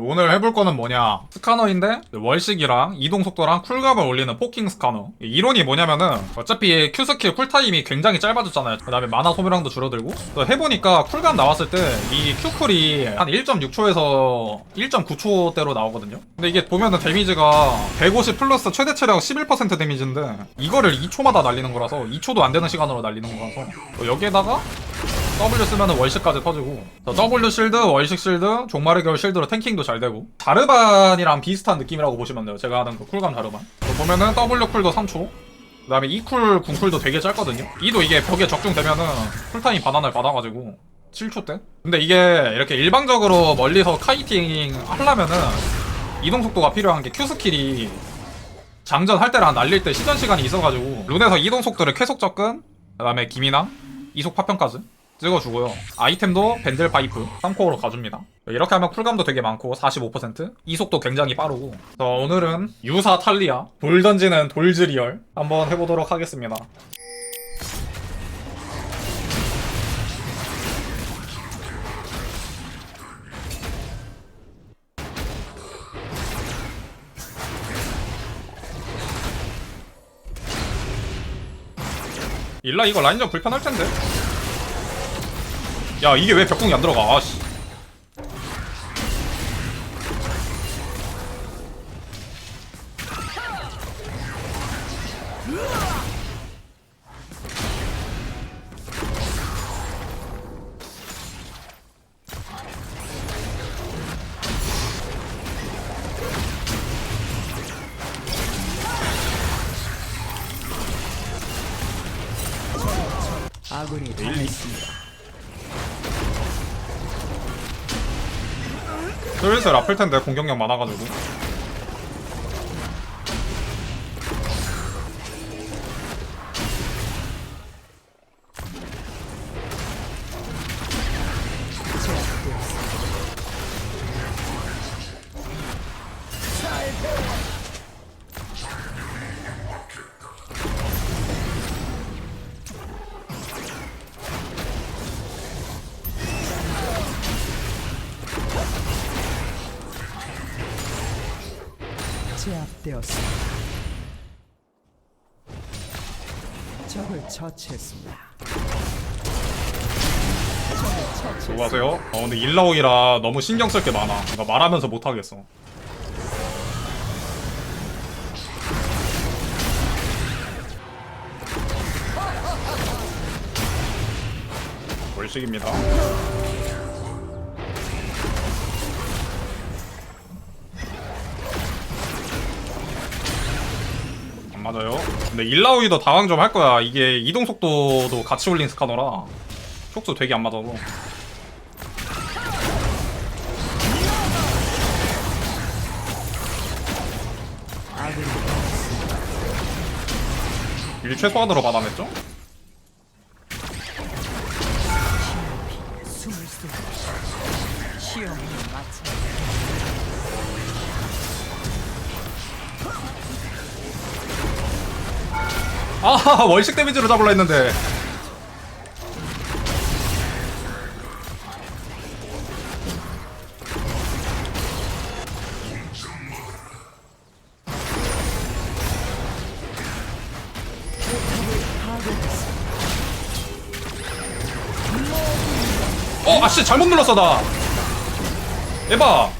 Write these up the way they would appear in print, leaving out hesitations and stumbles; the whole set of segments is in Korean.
오늘 해볼 거는 뭐냐, 스카너인데 월식이랑 이동속도랑 쿨감을 올리는 포킹 스카너. 이론이 뭐냐면은 어차피 Q스킬 쿨타임이 굉장히 짧아졌잖아요. 그 다음에 마나 소모량도 줄어들고, 또 해보니까 쿨감 나왔을 때 이 Q쿨이 한 1.6초에서 1.9초대로 나오거든요. 근데 이게 보면은 데미지가 150 플러스 최대 체력 11% 데미지인데 이거를 2초마다 날리는 거라서 2초도 안 되는 시간으로 날리는 거라서, 또 여기에다가 W 쓰면은 월식까지 터지고, W 실드, 월식 실드, 종말의 겨울 실드로 탱킹도 잘 되고, 자르반이랑 비슷한 느낌이라고 보시면 돼요. 제가 하는 그 쿨감 자르반. 보면은 W 쿨도 3초, 그 다음에 E 쿨, 궁 쿨도 되게 짧거든요. E도 이게 벽에 적중되면은 쿨타임 반환을 받아가지고 7초 때? 근데 이게 이렇게 일방적으로 멀리서 카이팅 하려면은 이동속도가 필요한 게 Q스킬이 장전할 때랑 날릴 때 시전시간이 있어가지고 룬에서 이동속도를 쾌속 접근, 그 다음에 기미나 이속 파편까지 찍어주고요. 아이템도 밴들 파이프 3코어로 가줍니다. 이렇게 하면 쿨감도 되게 많고 45%, 이속도 굉장히 빠르고. 오늘은 유사 탈리아 돌 던지는 돌즈리얼 한번 해보도록 하겠습니다. 일라 이거 라인전 불편할 텐데. 야, 이게 왜 벽공이 안 들어가? 아씨. 아군이 당했습니다. 슬슬 아플 텐데 공격력 많아가지고. 제압되었습니다. 적을 처치했습니다. 수고하세요. 근데 일라오이라 너무 신경 쓸 게 많아. 그러니까 말하면서 못하겠어. 월식입니다. 안 맞아요. 근데 일라오이도 당황 좀 할 거야. 이게 이동 속도도 같이 올린 스카너라 촉수 되게 안 맞아서. 아군이 당했습니다. 일 최소한으로 받아냈죠? 숨을 수 시험을 마쳐 아, 월식 데미지로 잡으려 했는데. 아씨, 잘못 눌렀어 나. 에바.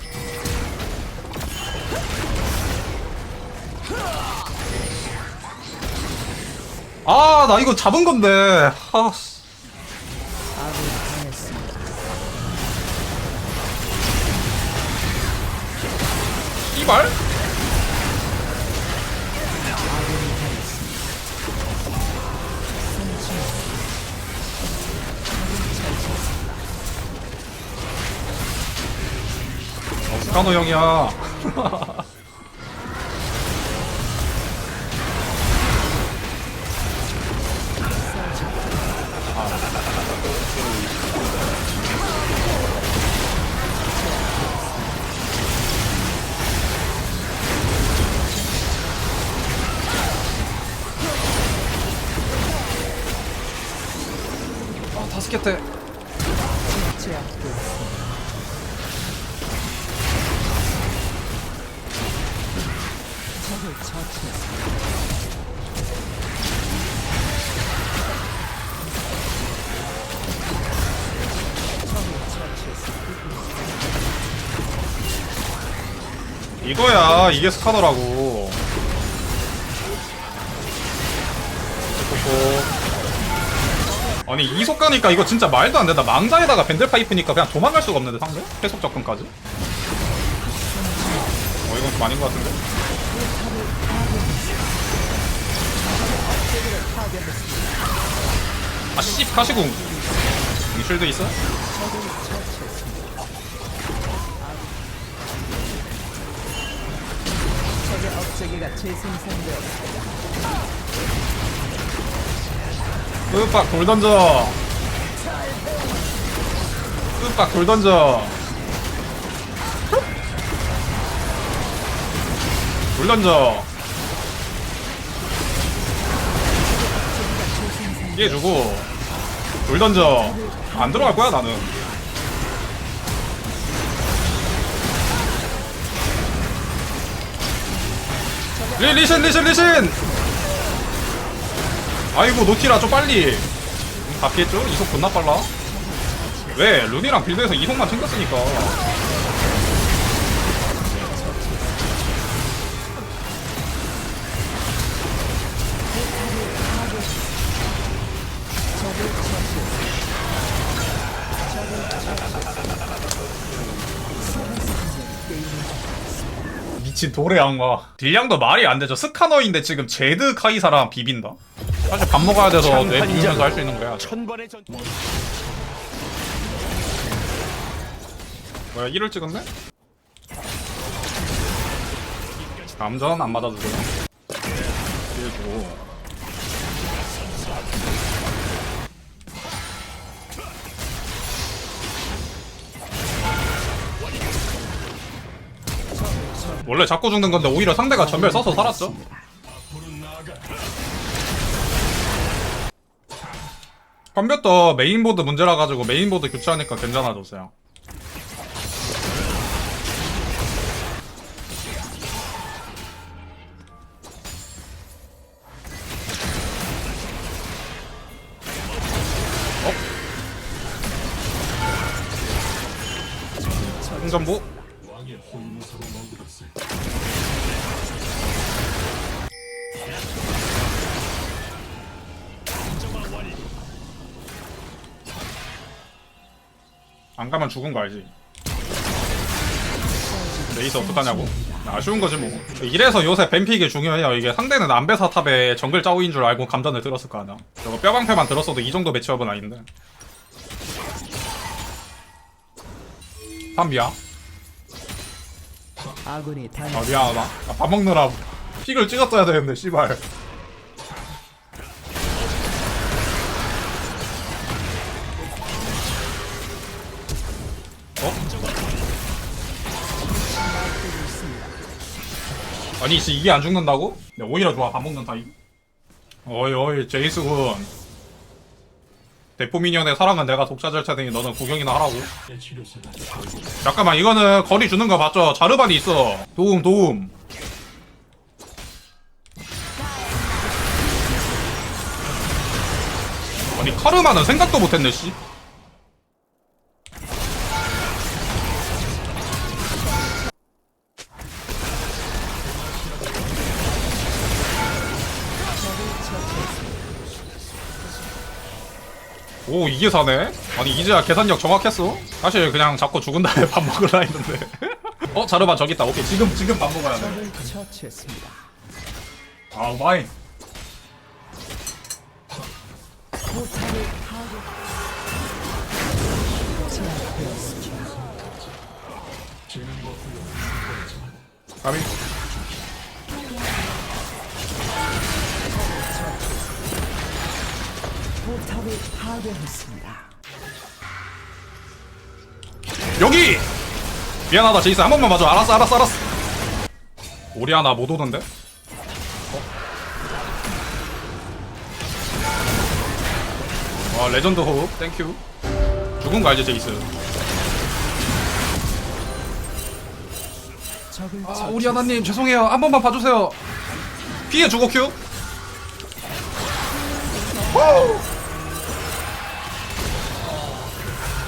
아, 나 이거 잡은 건데. 아씨. 아군이 당했습니다. 이발? 스카노 형이야. 타스켓테. 제압되었습니다. 처치했습니다. 이거야 이게 스카너라고. 아니 이속 가니까 이거 진짜 말도 안 된다. 망자에다가 밴들 파이프니까 그냥 도망갈 수가 없는데 상대? 계속 접근까지? 이건 좀 아닌 것 같은데? 아씨 카시궁 이 쉴드 있어? 적의 업체계가 재생산되었습니다. 끝박 돌 던져. 끝박 돌 던져. 돌 던져. 피해주고 돌 던져. 안 들어갈 거야 나는. 리신 아이고 노티라 좀 빨리. 다 피했죠? 이속 존나 빨라. 왜? 룬이랑 빌드에서 이속만 챙겼으니까. 미친 돌의 악마. 딜량도 말이 안 되죠. 스카너인데 지금 제드 카이사랑 비빈다. 사실 밥 먹어야 돼서 뇌 비우면서 할 수 있는 거야. 천번의 전 뭐야 1을 찍었네? 감전 안 맞아주세요. 피해주고. 원래 잡고 죽는 건데 오히려 상대가 전멸 써서 살았죠. 컴퓨터 메인보드 문제라 가지고 메인보드 교체하니까 괜찮아졌어요. 흥전부 안 가면 죽은 거 알지? 레이서 어떡하냐고? 아쉬운 거지 뭐. 이래서 요새 뱀픽이 중요해요. 이게 상대는 안배사 탑에 정글 짜오인 줄 알고 감전을 들었을 거 아니야. 저거 뼈방패만 들었어도 이 정도 매치업은 아닌데. 탐비야? 아군이 아 미안하다. 나 밥 먹느라 픽을 찍었어야 되는데 씨발. 아니 이게 안 죽는다고? 오히려 좋아. 밥 먹는 타임. 어이 제이스군. 대포 미니언의 사랑은 내가 독차지할 테니 너는 구경이나 하라고. 잠깐만 이거는 거리 주는 거 맞죠? 자르반이 있어. 도움. 아니 카르마는 생각도 못했네 씨. 오 이게 사네? 아니 이제야 계산력 정확했어? 사실 그냥 잡고 죽은 다음에 밥 먹으라 했는데. 자르반 저기 있다. 오케이 지금 밥 먹어야 돼. 적을 처치했습니다. 아 마이. 포탑을 제압되었습니다. 가비. 포탑을 파괴했습니다. 여기! 미안하다 제이스 한 번만 봐줘. 알았어. 오리아나 못 오던데? 와 레전드 호흡 땡큐. 죽은 거 알지 제이스? 적을 오리아나님 죄송해요. 한 번만 봐주세요. 피해주고 큐.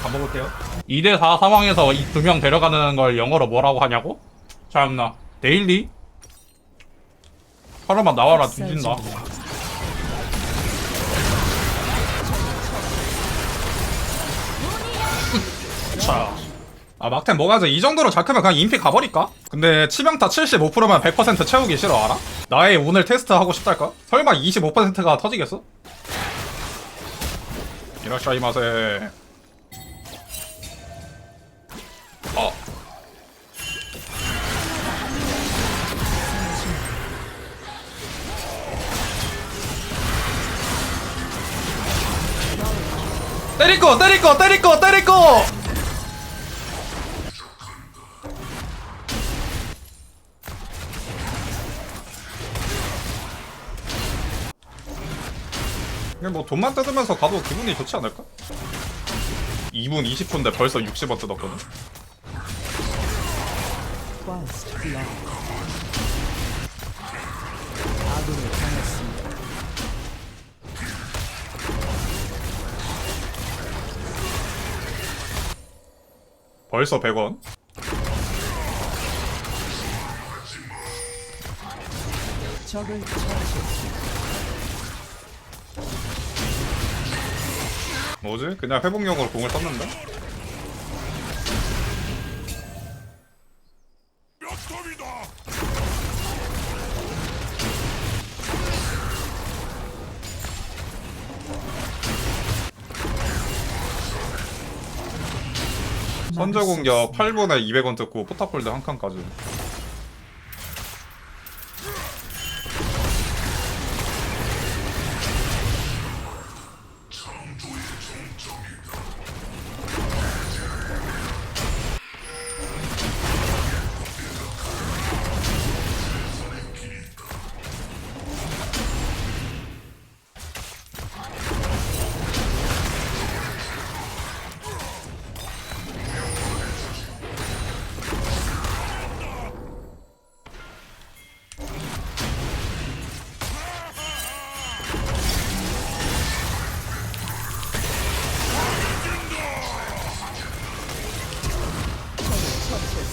가먹을게요. 2대4 상황에서 이 두 명 데려가는 걸 영어로 뭐라고 하냐고? 참나. 데일리? 사람아 나와라 뒤진다. 자. 아 막템 뭐가지? 이 정도로 잘 크면 그냥 인피 가버릴까? 근데 치명타 75%면 100% 채우기 싫어 알아? 나의 오늘 테스트 하고 싶달까? 설마 25%가 터지겠어? 이라샤이마세. 어. 때릴거 때릴거 때릴거 때릴거. 그냥 뭐 돈만 뜯으면서 가도 기분이 좋지 않을까? 2분 20초인데 벌써 60원 뜯었거든. First blood. 아군을 당했습니다. 벌써 100원. 적을 처치했습니다. 뭐지? 그냥 회복용으로 공을 썼는데? 선제 공격 8분에 200원 뜯고 포탑골드 한 칸까지.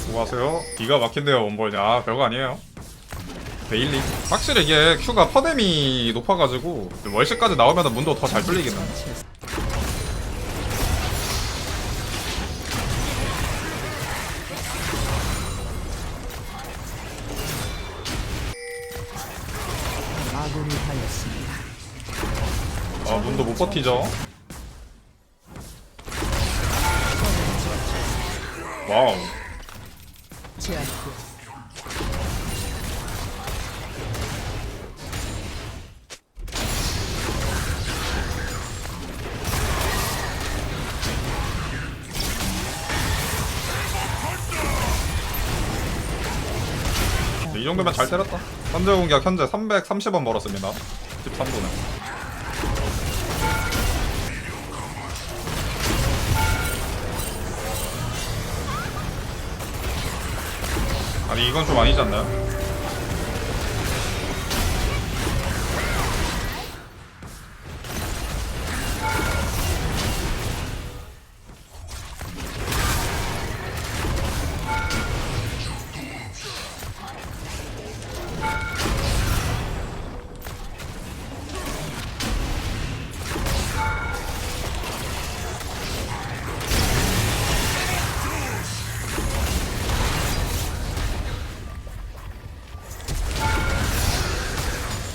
수고하세요. 기가 막힌데요 원벌이. 아 별거 아니에요. 데일리. 확실히 이게 Q가 퍼뎀이 높아가지고 월시까지 나오면 문도 더 잘 뚫리긴 해. 아군이 당했습니다. 아 문도 못 버티죠. 와우. 제압되었습니다. 이 정도면 잘 때렸다. 선제 공격 현재 330원 벌었습니다. 13분에. 아니 이건 좀 아니지 않나요?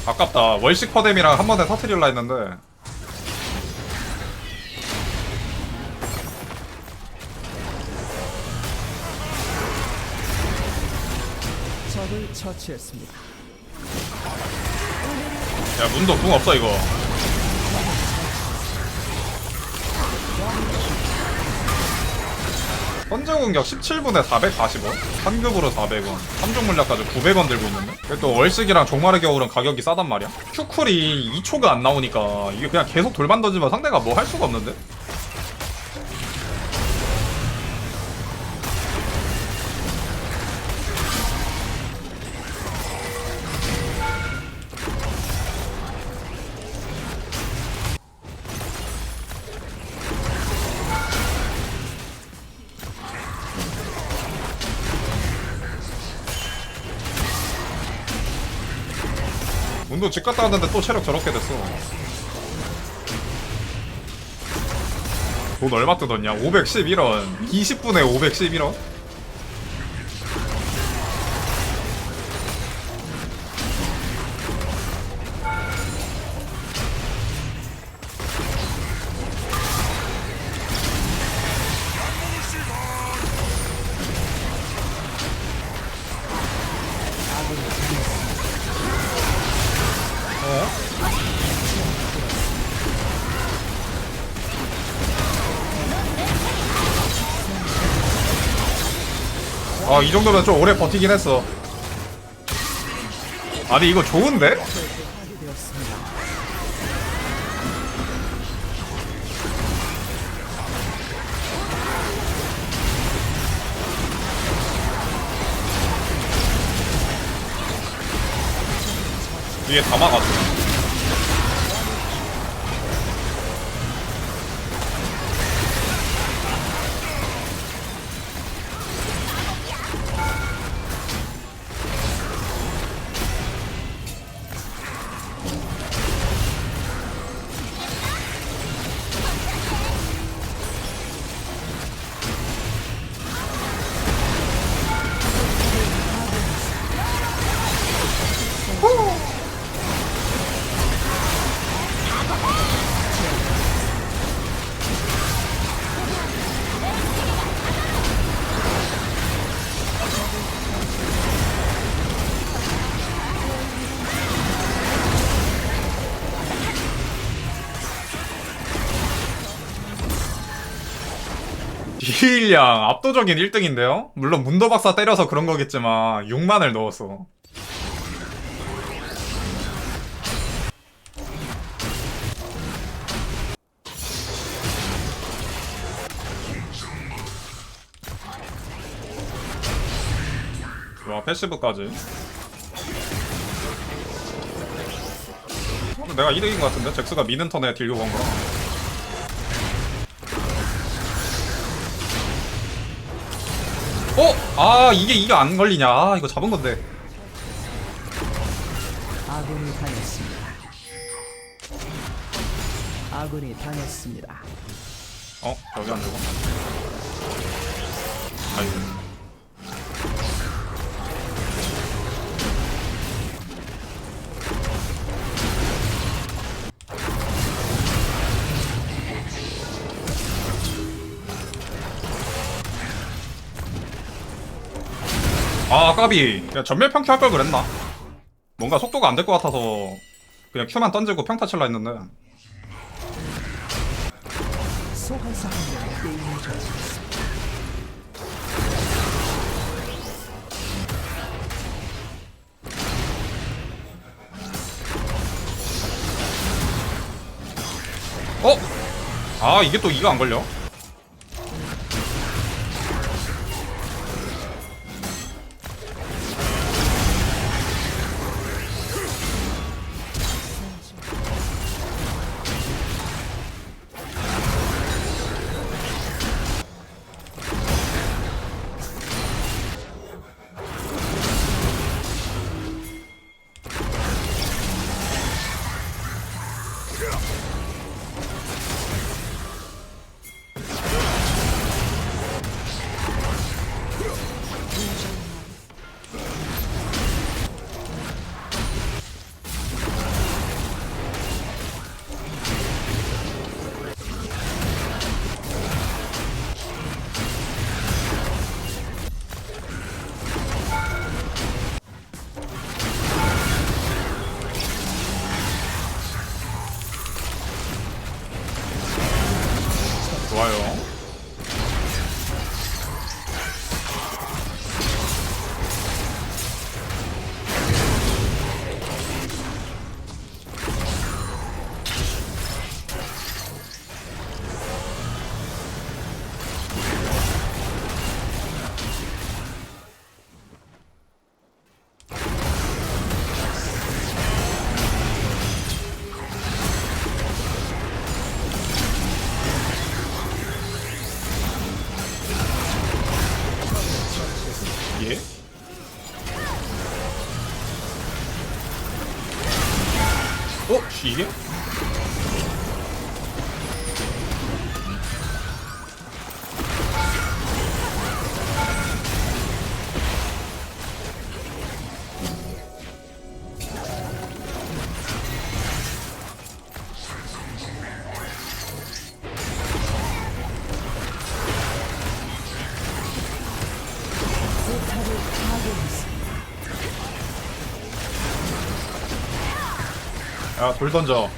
아깝다. 월식 퍼뎀이랑 한 번에 터트릴라 했는데. 적을 처치했습니다. 야 문도 궁 없어 이거. 선제 공격 17분에 440원, 3급으로 400원, 3종 물약까지 900원 들고 있는데? 또 월식이랑 종말의 겨울은 가격이 싸단 말이야? 큐쿨이 2초가 안 나오니까 이게 그냥 계속 돌만 던지면 상대가 뭐 할 수가 없는데? 문도 집 갔다 왔는데 또 체력 저렇게 됐어. 돈 얼마 뜯었냐? 511원. 20분에 511원? 아, 이 정도면 좀 오래 버티긴 했어. 아니, 이거 좋은데? 파괴되었습니다. 위에 다 막았어. 딜량 압도적인 1등인데요? 물론 문도박사 때려서 그런 거겠지만 6만을 넣었어. 와, 패시브까지. 내가 2등인 것 같은데? 잭스가 미는 턴에 딜교 건 거라. 어? 아, 이게 안 걸리냐. 아, 이거 잡은 건데. 아군이 당했습니다. 아군이 당했습니다. 어? 여기 안 되고. 아이고. 아, 까비. 야, 전멸 평큐 할 걸 그랬나? 뭔가 속도가 안 될 것 같아서 그냥 큐만 던지고 평타 칠라 했는데. 소환사 한 명이 게임을 저지했습니다. 어? 아, 이게 또 이거 안 걸려? 씨, 이게? 포탑을 파괴했습니다. 야, 돌 던져.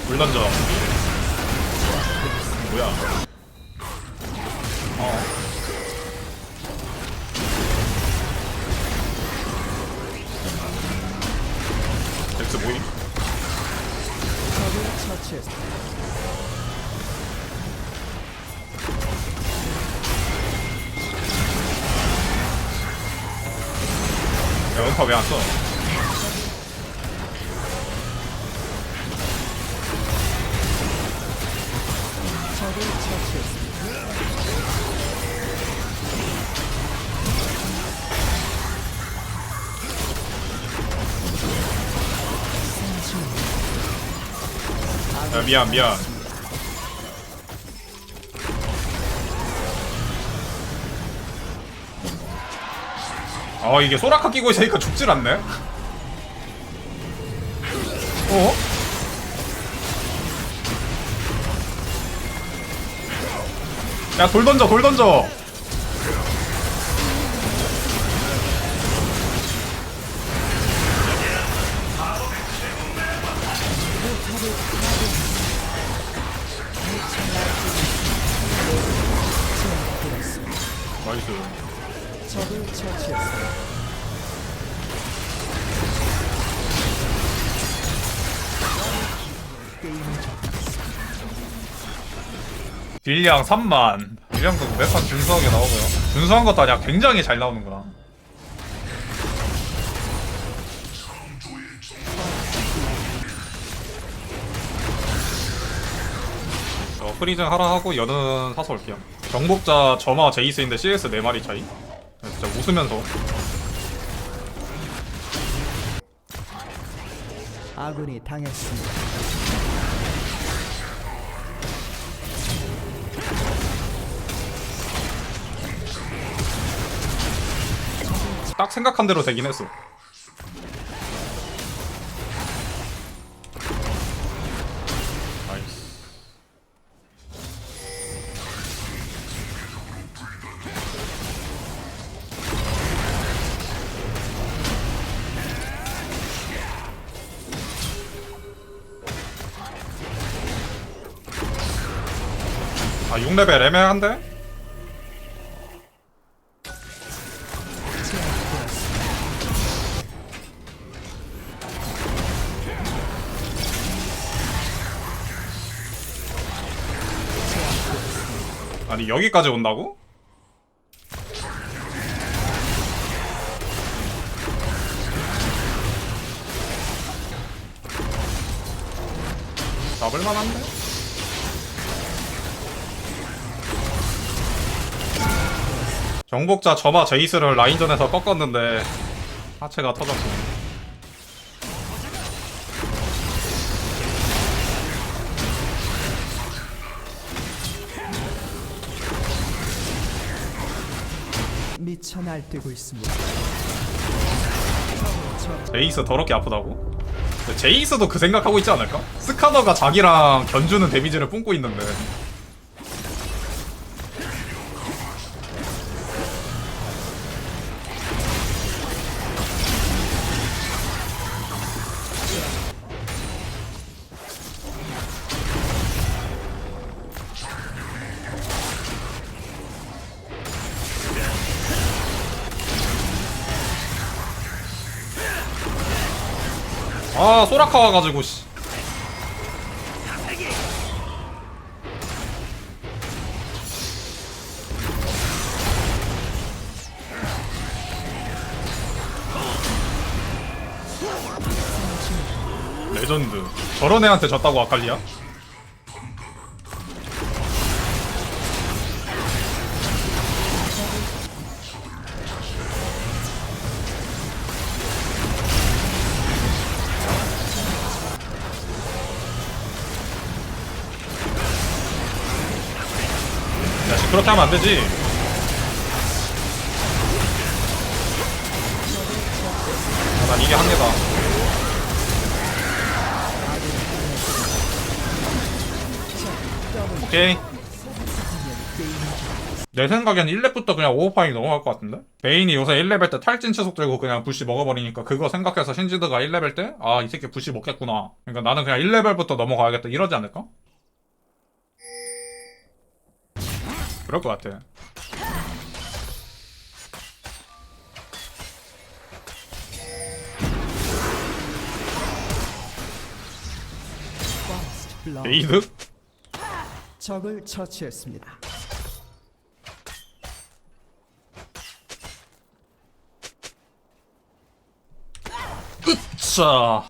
돌 던져. 뭐야? 덱스 모임? 적을 처치했습니다. 야, 연파 왜 안 써? 적을 처치했습니다. 야, 미안, 미안. 이게 소라카 끼고 있으니까 죽질 않네? 어? 야, 돌 던져, 돌 던져! 나이스. 적을 처치했습니다. 게임을 접었습니다. 딜량 3만. 딜량도 매판 준수하게 나오고요. 준수한 것도 아니야. 굉장히 잘 나오는구나. 프리즌 하라 하고 여는 사서 올게요. 정복자 점화 제이스인데 CS 4마리 차이. 진짜 웃으면서. 아군이 당했습니다. 딱 생각한 대로 되긴 했어. 나이스. 아, 6레벨 애매한데? 아니, 여기까지 온다고? 잡을만한데? 정복자 점화 제이스를 라인전에서 꺾었는데 하체가 터졌고. 미쳐 날뛰고 있습니다. 제이스 더럽게 아프다고? 근데 제이스도 그 생각하고 있지 않을까? 스카너가 자기랑 견주는 데미지를 뿜고 있는데. 아, 소라카 와가지고 씨. 레전드. 저런 애한테 졌다고 아칼리야? 그렇게 하면 안 되지. 아, 난 이게 한계다. 오케이. 내 생각엔 1렙부터 그냥 오버파잉 넘어갈 것 같은데? 베인이 요새 1레벨 때 탈진 치속 들고 그냥 부시 먹어버리니까 그거 생각해서 신지드가 1레벨 때 아, 이 새끼 부시 먹겠구나. 그러니까 나는 그냥 1레벨부터 넘어가야겠다 이러지 않을까? 그럴 것 같아. First blood. 베이드? 적을 처치했습니다. 자.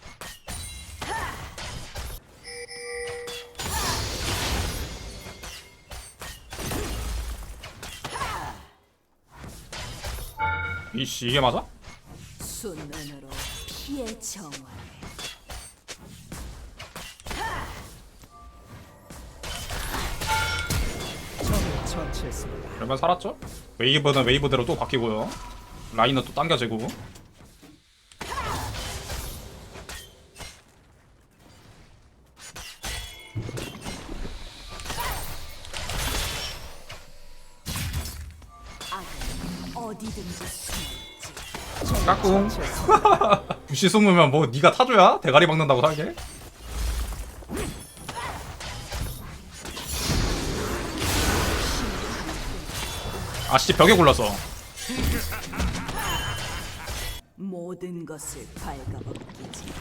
이씨 이게 맞아? 순눈으로 피해 정화를 적을 처치했습니다. 그러면 살았죠? 웨이브는 웨이브대로 또 바뀌고요. 라인은 또 당겨지고. 악은 어디든지 숨어있지. 까꿍. 부시 숨으면 뭐 네가 타줘야 대가리 박는다고 살게. 아씨 벽에 굴렀어. 모든 것을 갉아먹기지.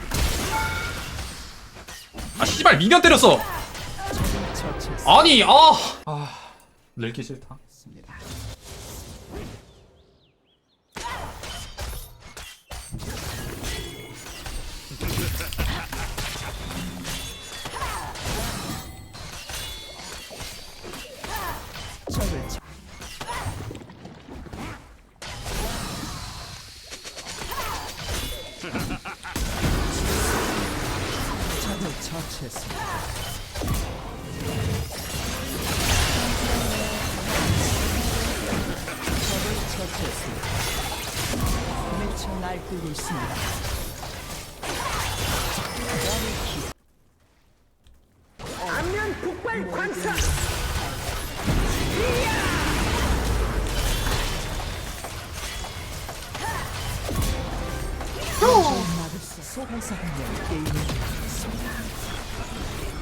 아 씨발 미니언 때렸어. 적을 처치했습니다. 아니 늙기 싫다. 적을 처... 적을 처치했습니다. 적을 처치했습니다. 미쳐 날뛰고 있습니다. 소환사 한 명 게임을